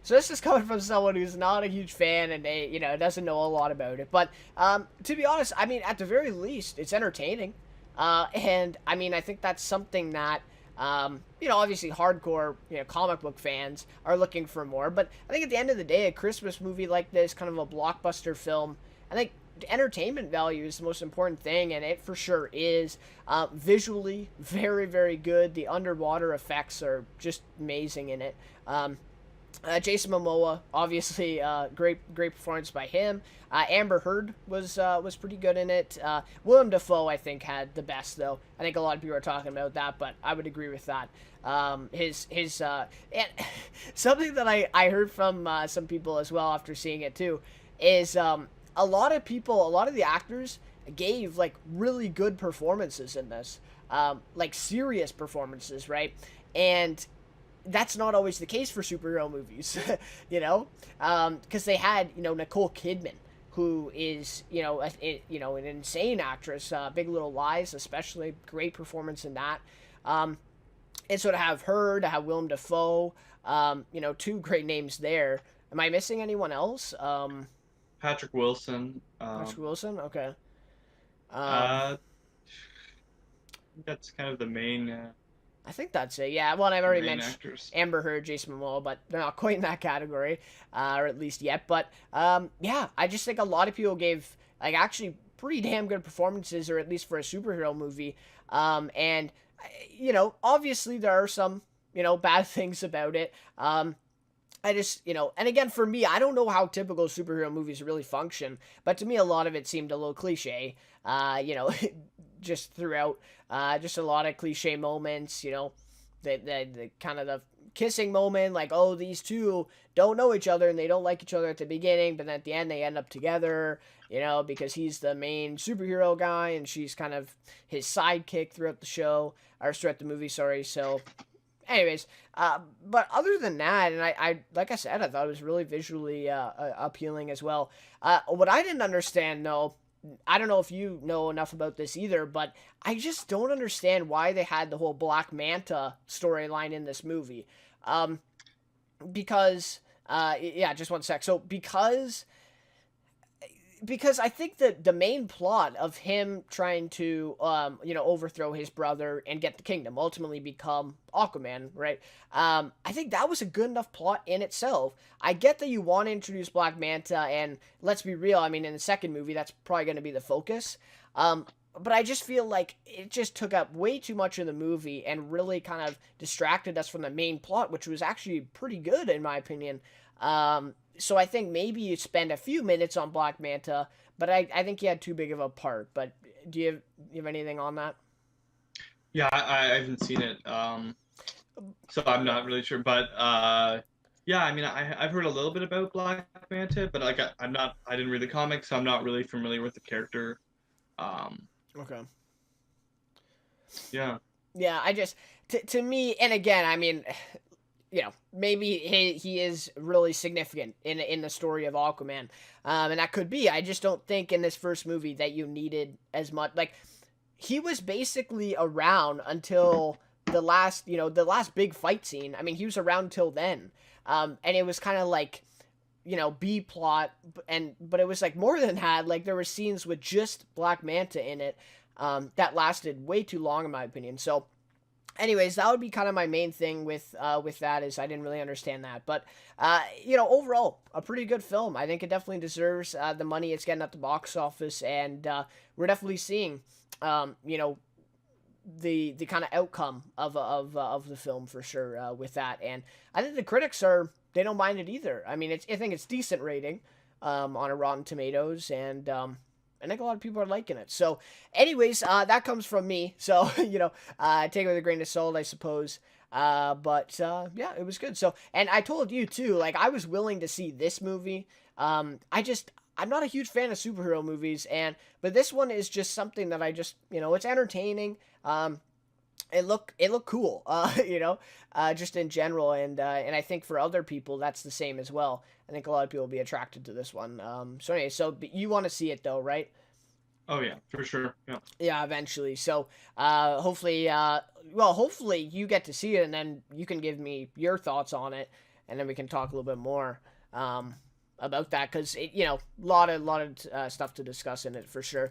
So this is coming from someone who's not a huge fan and doesn't know a lot about it. But to be honest, I mean, at the very least, it's entertaining. And I mean, I think that's something that obviously hardcore, comic book fans are looking for more. But I think at the end of the day, a Christmas movie like this, kind of a blockbuster film, I think entertainment value is the most important thing, and it for sure is. Visually, very, very good. The underwater effects are just amazing in it. Jason Momoa, obviously, great performance by him. Amber Heard was pretty good in it. Willem Dafoe, I think, had the best though. I think a lot of people are talking about that, but I would agree with that. His and something that I heard from some people as well after seeing it too is a lot of people, a lot of the actors gave like really good performances in this, like serious performances, right? And that's not always the case for superhero movies, because they had Nicole Kidman, who is an insane actress. Big Little Lies, especially great performance in that. And so to have her, to have Willem Dafoe, two great names there. Am I missing anyone else? Patrick Wilson. Patrick Wilson. Okay. Um, Uh, that's kind of the main I think that's it. Yeah, well, I've the already main mentioned actors. Amber Heard, Jason Momoa, but they're not quite in that category, or at least yet. But yeah, I just think a lot of people gave like actually pretty damn good performances, or at least for a superhero movie. And obviously there are some bad things about it. I just, and again, for me, I don't know how typical superhero movies really function, but to me, a lot of it seemed a little cliche, just throughout, just a lot of cliche moments, the kind of the kissing moment, like, oh, these two don't know each other and they don't like each other at the beginning, but then at the end they end up together, because he's the main superhero guy and she's kind of his sidekick throughout the show, or throughout the movie, sorry, so anyways, but other than that, and I like I said, I thought it was really visually appealing as well. What I didn't understand, though, I don't know if you know enough about this either, but I just don't understand why they had the whole Black Manta storyline in this movie. Um, because, yeah, just one sec. So because I think that the main plot of him trying to overthrow his brother and get the kingdom, ultimately become Aquaman, right? I think that was a good enough plot in itself. I get that you want to introduce Black Manta, and let's be real, I mean, in the second movie that's probably going to be the focus. But I just feel like it just took up way too much of the movie and really kind of distracted us from the main plot, which was actually pretty good in my opinion. So I think maybe you spend a few minutes on Black Manta, but I think he had too big of a part. But do you have anything on that? Yeah, I haven't seen it, so I'm not really sure. But yeah, I mean, I've heard a little bit about Black Manta, but like I didn't read the comics, so I'm not really familiar with the character. Um, Okay. yeah, Yeah, I just to me, and again, I mean, maybe he is really significant in the story of Aquaman, and that could be. I just don't think in this first movie that you needed as much. Like he was basically around until the last big fight scene. I mean, he was around till then, and it was kind of like B plot, but it was like more than that. Like there were scenes with just Black Manta in it, that lasted way too long in my opinion. So anyways, that would be kind of my main thing with that is I didn't really understand that, but overall a pretty good film. I think it definitely deserves the money it's getting at the box office, and we're definitely seeing the kind of outcome of the film for sure with that, and I think the critics they don't mind it either. I mean, I think it's decent rating on a Rotten Tomatoes, and I think a lot of people are liking it. So, anyways, that comes from me. So, take it with a grain of salt, I suppose. But yeah, it was good. So, and I told you too, like I was willing to see this movie. I'm not a huge fan of superhero movies, but this one is just something that I just it's entertaining. It looked cool, just in general, and I think for other people that's the same as well. I think a lot of people will be attracted to this one. So anyway, but you want to see it though, right? oh yeah, for sure. Yeah, Yeah, eventually. So hopefully, hopefully you get to see it, and then you can give me your thoughts on it. and then we can talk a little bit more about that because a lot of stuff to discuss in it for sure.